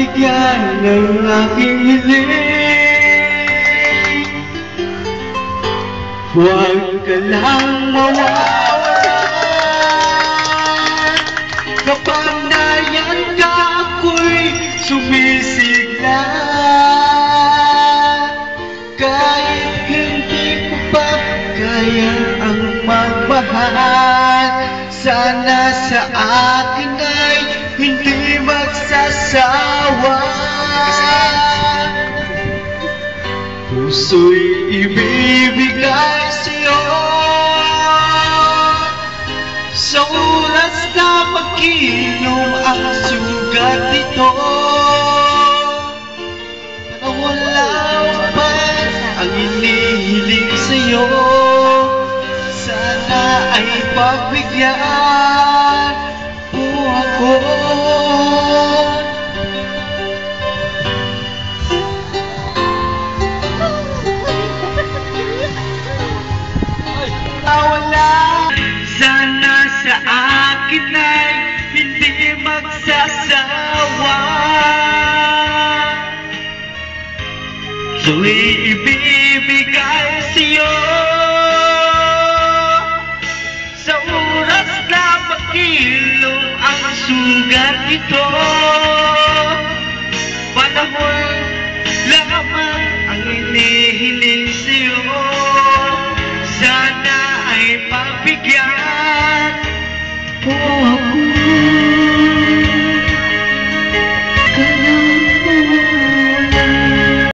pagbigyan ng aking hiling. Huwag ka lang mawawala. Kapag nayan ka, ako'y sumisigla. Kahit hindi ko pa kaya ang magmahal, sana sa akin ay hindi magsasawa. Puso'y ibibigay sa'yo sa oras na mag-inom ang sugat nito. Walang pa ang inihiling sa'yo, sana ay pagbigyan mo ako. Wala, sana sa akin ay hindi magsasawa. So'y ibibigay sa'yo sa oras na mag-ilong ang sugat nito. Panahon lamang ang inihiling sa'yo.